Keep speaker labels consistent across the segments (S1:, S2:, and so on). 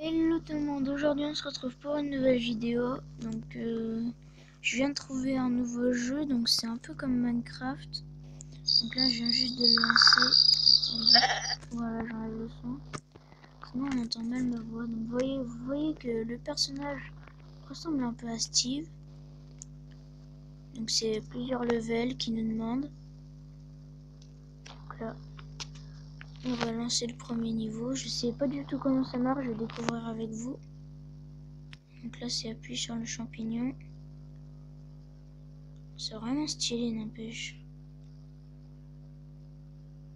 S1: Hello tout le monde, aujourd'hui on se retrouve pour une nouvelle vidéo. Donc je viens de trouver un nouveau jeu, donc c'est un peu comme Minecraft. Donc là je viens juste de le lancer. Voilà, j'enlève le son. Sinon on entend mal ma voix. Donc vous voyez que le personnage ressemble un peu à Steve. Donc c'est plusieurs levels qui nous demandent. Donc là on va lancer le premier niveau. Je sais pas du tout comment ça marche, je vais découvrir avec vous. Donc là c'est appuyé sur le champignon. C'est vraiment stylé, n'empêche.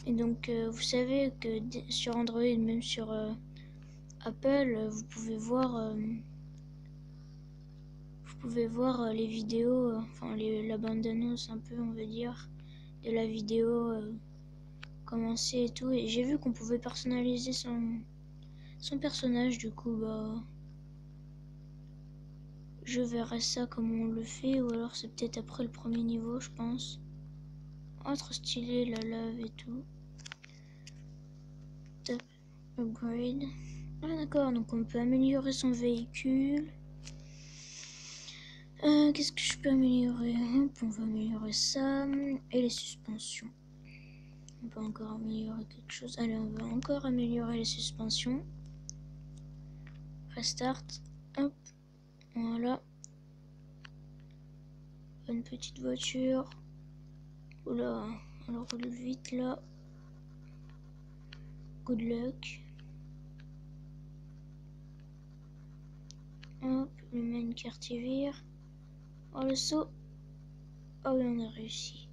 S1: Et donc vous savez que sur Android, même sur Apple, vous pouvez voir les vidéos, enfin la bande-annonce un peu, on va dire, de la vidéo commencer et tout. Et j'ai vu qu'on pouvait personnaliser son personnage, du coup bah je verrai ça comment on le fait, ou alors c'est peut-être après le premier niveau, je pense. Oh, trop stylé, la lave et tout. Top, upgrade. Ah d'accord, donc on peut améliorer son véhicule. Qu'est-ce que je peux améliorer? Hop, on va améliorer ça. Et les suspensions. On peut encore améliorer quelque chose. Allez, on va encore améliorer les suspensions. Restart. Hop, voilà. Une petite voiture. Oula, alors roule vite là. Good luck. Hop, le main quartier vire. Oh, le saut. Oh oui, on a réussi.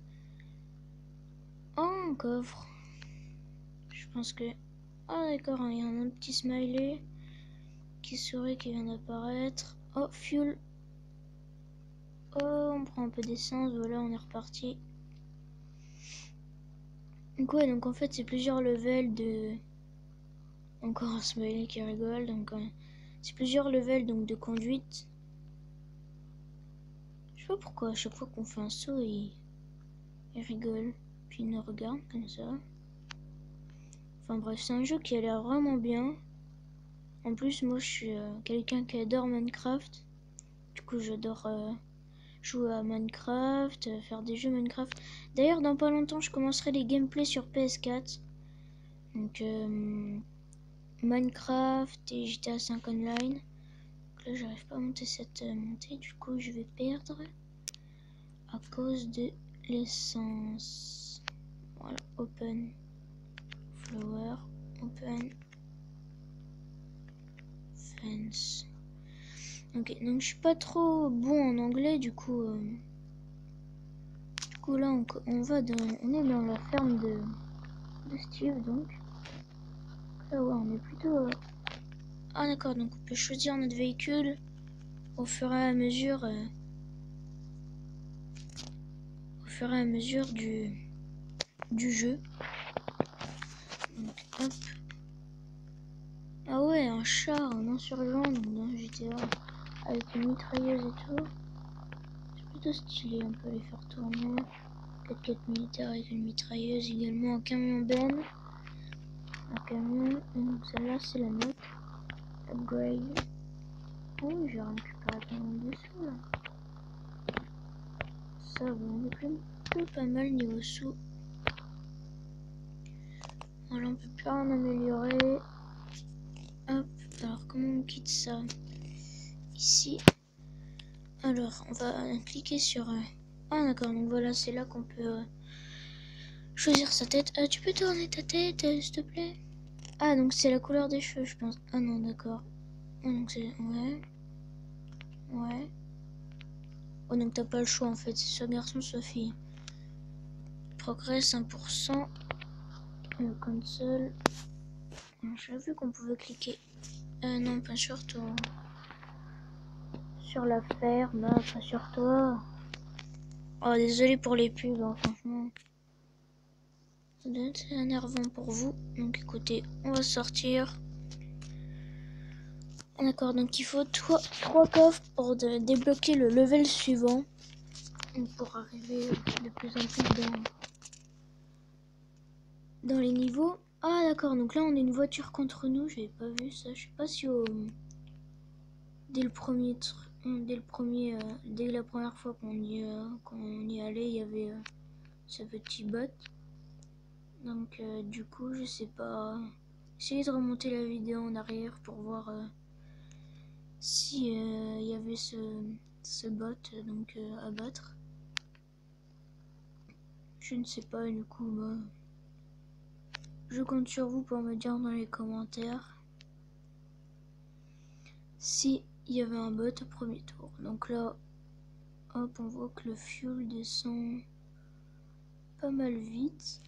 S1: Oh, un coffre. Je pense que... Ah d'accord, il y a un petit smiley qui sourit qui vient d'apparaître. Oh, fuel. Oh, on prend un peu d'essence, voilà, on est reparti. Donc ouais, donc en fait c'est plusieurs levels de... Encore un smiley qui rigole, donc c'est plusieurs levels donc de conduite. Je sais pas pourquoi à chaque fois qu'on fait un saut, il rigole, puis il nous regarde comme ça. Enfin bref, c'est un jeu qui a l'air vraiment bien. En plus, moi je suis quelqu'un qui adore Minecraft. Du coup, j'adore jouer à Minecraft, faire des jeux Minecraft. D'ailleurs, dans pas longtemps, je commencerai les gameplays sur PS4. Donc, Minecraft et GTA 5 Online. Donc là, j'arrive pas à monter cette montée. Du coup, je vais perdre à cause de l'essence. Voilà, open. Flower, open. Fence. Ok, donc je suis pas trop bon en anglais, du coup là on va on est dans la ferme de Steve, donc là ouais, on est plutôt ah d'accord, donc on peut choisir notre véhicule au fur et à mesure du jeu. Donc hop, ah ouais, un char, un insurgent donc dans GTA avec une mitrailleuse et tout. C'est plutôt stylé, on peut les faire tourner. 4x4 militaire avec une mitrailleuse, également un camion Ben. Un camion, et donc celle-là c'est la note. Upgrade. Oh, j'ai récupéré pas mal de sous là. Ça va, on est plutôt pas mal niveau sous. Voilà, on peut plus rien améliorer. Hop, alors comment on quitte ça? Ici. Alors, on va cliquer sur... Ah d'accord, donc voilà, c'est là qu'on peut choisir sa tête. Tu peux tourner ta tête, s'il te plaît? Ah, donc c'est la couleur des cheveux, je pense. Ah non, d'accord. Donc c'est... Ouais. Ouais. Oh, donc t'as pas le choix en fait, c'est soit garçon, soit fille. Progrès 5%. Console. J'ai vu qu'on pouvait cliquer. Non, pas sur toi. Sur la ferme, pas sur toi. Oh, désolé pour les pubs, hein, franchement. Ça doit être énervant pour vous. Donc écoutez, on va sortir. D'accord, donc il faut 3 coffres pour débloquer le level suivant. Pour arriver de plus en plus dans les niveaux. Ah d'accord, donc là on a une voiture contre nous, j'avais pas vu ça, je sais pas si dès la première fois qu'on y allait, il y avait ce petit bot. Donc du coup, je sais pas. Essayez de remonter la vidéo en arrière pour voir si il y avait ce bot donc à battre. Je ne sais pas, du coup, bah, je compte sur vous pour me dire dans les commentaires si il y avait un bot au premier tour. Donc là, hop, on voit que le fuel descend pas mal vite.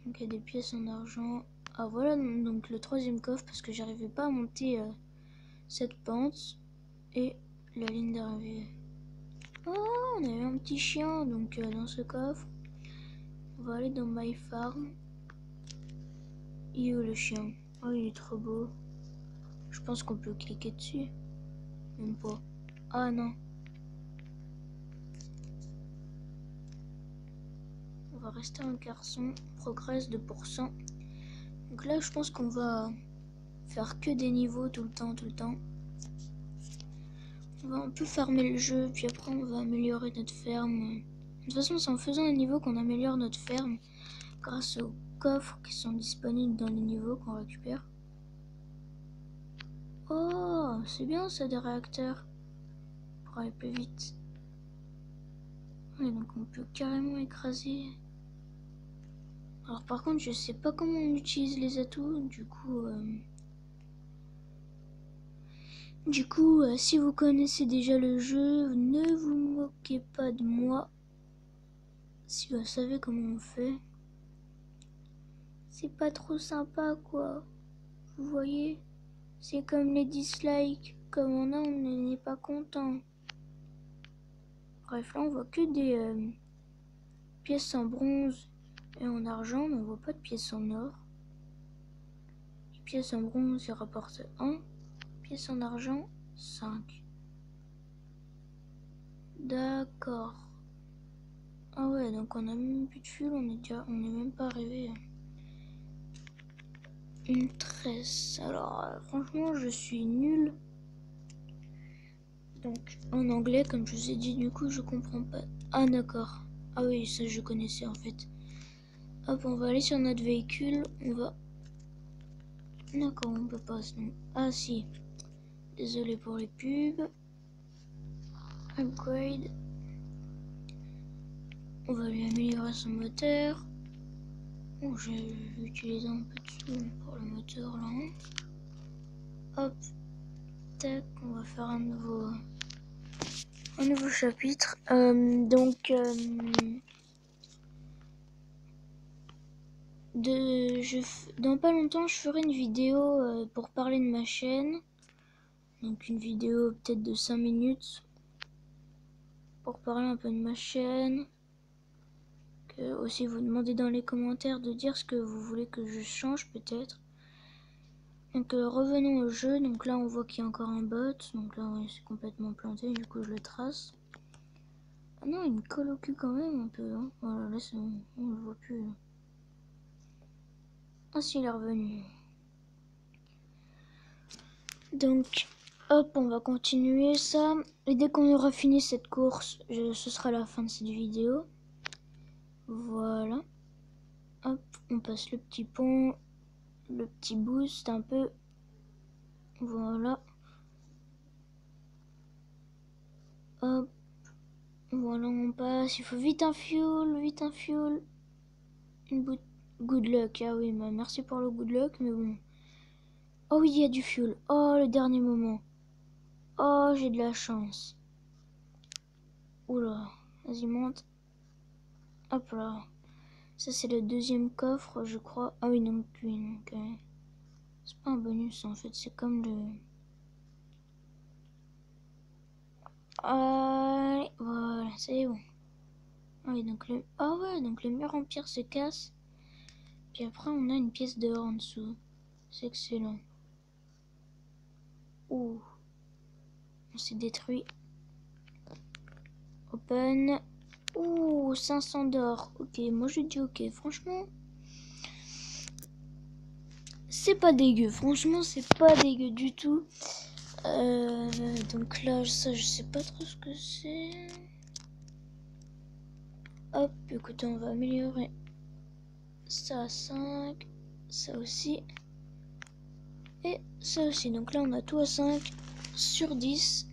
S1: Donc il y a des pièces en argent. Ah voilà donc le troisième coffre parce que j'arrivais pas à monter cette pente et la ligne d'arrivée. Oh, on avait un petit chien donc dans ce coffre. On va aller dans My Farm. Il est où le chien? Oh, il est trop beau. Je pense qu'on peut cliquer dessus. Même pas. Ah non. On va rester un garçon. Progresse 2%. Donc là, je pense qu'on va faire que des niveaux tout le temps. On va un peu farmer le jeu, puis après on va améliorer notre ferme. De toute façon, c'est en faisant les niveaux qu'on améliore notre ferme grâce aux coffres qui sont disponibles dans les niveaux qu'on récupère. Oh, c'est bien ça des réacteurs pour aller plus vite. Ouais, donc on peut carrément écraser. Alors par contre, je sais pas comment on utilise les atouts, du coup, si vous connaissez déjà le jeu, ne vous moquez pas de moi. Si vous savez comment on fait. C'est pas trop sympa quoi. Vous voyez? C'est comme les dislikes. Comme on n'est pas content. Bref, là on voit que des pièces en bronze et en argent, mais on voit pas de pièces en or. Les pièces en bronze, ils rapportent 1. Pièces en argent, 5. D'accord. Ah ouais, donc on a même plus de fuel, on est même pas arrivé. Une tresse. Alors, franchement, je suis nulle. Donc, en anglais, comme je vous ai dit, du coup, je comprends pas. Ah, d'accord. Ah oui, ça, je connaissais, en fait. Hop, on va aller sur notre véhicule. On va... D'accord, on peut pas, sinon... Ah, si. Désolé pour les pubs. Upgrade. On va lui améliorer son moteur. Oh, j'ai utilisé un peu de sous pour le moteur, là. Hop. Tac, on va faire un nouveau chapitre. Dans pas longtemps, je ferai une vidéo pour parler de ma chaîne. Donc une vidéo peut-être de 5 minutes pour parler un peu de ma chaîne. Que aussi vous demandez dans les commentaires de dire ce que vous voulez que je change peut-être. Donc revenons au jeu. Donc là on voit qu'il y a encore un bot. Donc là ouais, c'est complètement planté. Du coup je le trace. Ah non, il me colle au cul quand même un peu. Hein. Voilà, là c'est bon. On le voit plus. Là. Ah si, il est revenu. Donc, hop, on va continuer ça. Et dès qu'on aura fini cette course, ce sera la fin de cette vidéo. Voilà. Hop, on passe le petit pont. Le petit boost un peu. Voilà. Hop. Voilà, on passe. Il faut vite un fuel, vite un fuel. Good luck. Ah oui, bah merci pour le good luck, mais bon. Oh oui, il y a du fuel. Oh, le dernier moment. Oh, j'ai de la chance. Oula, vas-y, monte. Hop là. Ça, c'est le deuxième coffre, je crois. Ah oui, donc lui, donc... c'est pas un bonus, en fait. C'est comme le... Ah, voilà, c'est bon. Ah oui, donc le... Ah ouais, donc le mur en pierre se casse. Puis après, on a une pièce d'or en dessous. C'est excellent. Ouh. On s'est détruit. Open. Ouh, 500 d'or. Ok, moi je dis ok. Franchement, c'est pas dégueu. Franchement, c'est pas dégueu du tout. Donc là, ça, je sais pas trop ce que c'est. Hop, écoutez, on va améliorer ça à 5. Ça aussi. Et ça aussi. Donc là, on a tout à 5 sur 10.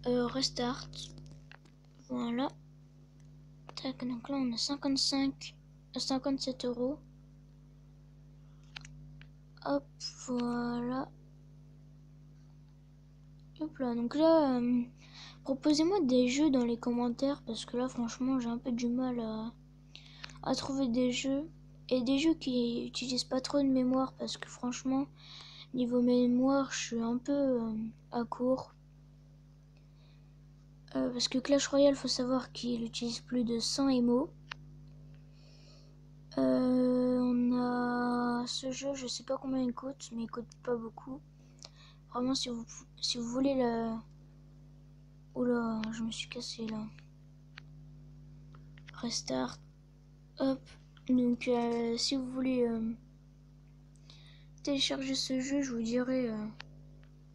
S1: Restart. Voilà. Tac, donc là, on a 57 €. Hop, voilà. Hop là, donc là, proposez-moi des jeux dans les commentaires parce que là, franchement, j'ai un peu du mal à trouver des jeux. Et des jeux qui utilisent pas trop de mémoire parce que franchement, niveau mémoire, je suis un peu à court. Parce que Clash Royale, faut savoir qu'il utilise plus de 100 émos. On a ce jeu, je sais pas combien il coûte, mais il coûte pas beaucoup. Vraiment, si vous voulez la... Oula, je me suis cassé là. Restart. Hop. Donc, si vous voulez télécharger ce jeu, je vous dirai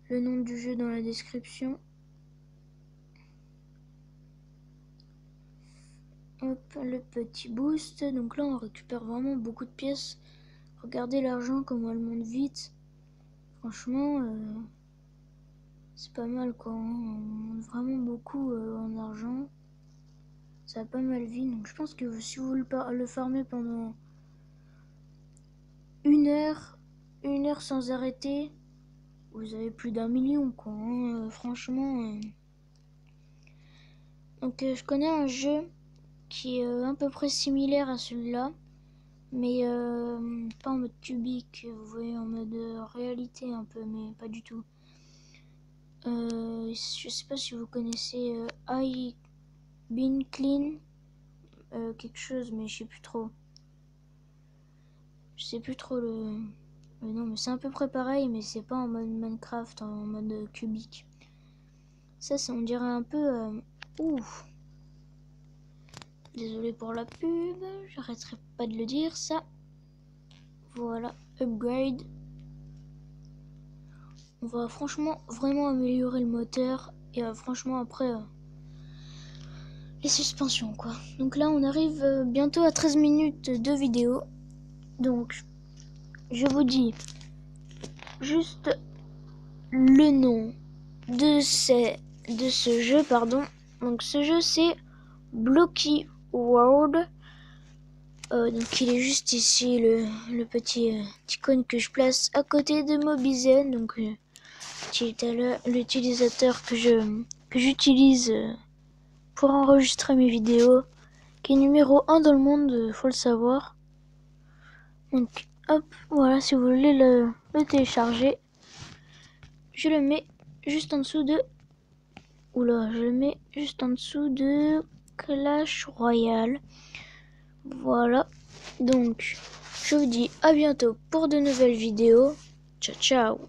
S1: le nom du jeu dans la description. Hop, le petit boost. Donc là, on récupère vraiment beaucoup de pièces. Regardez l'argent, comment elle monte vite. Franchement, c'est pas mal quoi. On monte vraiment beaucoup en argent. Ça a pas mal vite. Donc je pense que si vous le farmez pendant 1 heure sans arrêter, vous avez plus d'1 million quoi. Franchement. Donc je connais un jeu qui est à peu près similaire à celui-là, mais pas en mode cubique, vous voyez, en mode réalité un peu, mais pas du tout. Je sais pas si vous connaissez I Been Clean, quelque chose, mais je sais plus trop. Je sais plus trop le nom, mais c'est à peu près pareil, mais c'est pas en mode Minecraft, en mode cubique. Ça on dirait un peu... Ouf. Désolé pour la pub, j'arrêterai pas de le dire ça. Voilà, upgrade. On va franchement vraiment améliorer le moteur et franchement après les suspensions quoi. Donc là on arrive bientôt à 13 minutes de vidéo. Donc je vous dis juste le nom de ce jeu, pardon. Donc ce jeu c'est Blocky World. Donc il est juste ici le petit icône que je place à côté de Mobizen. Donc l'utilisateur que j'utilise pour enregistrer mes vidéos, qui est numéro 1 dans le monde, faut le savoir. Donc hop, voilà, si vous voulez le télécharger, je le mets juste en dessous de... Oula, je le mets juste en dessous de Clash Royale. Voilà, donc je vous dis à bientôt pour de nouvelles vidéos. Ciao ciao.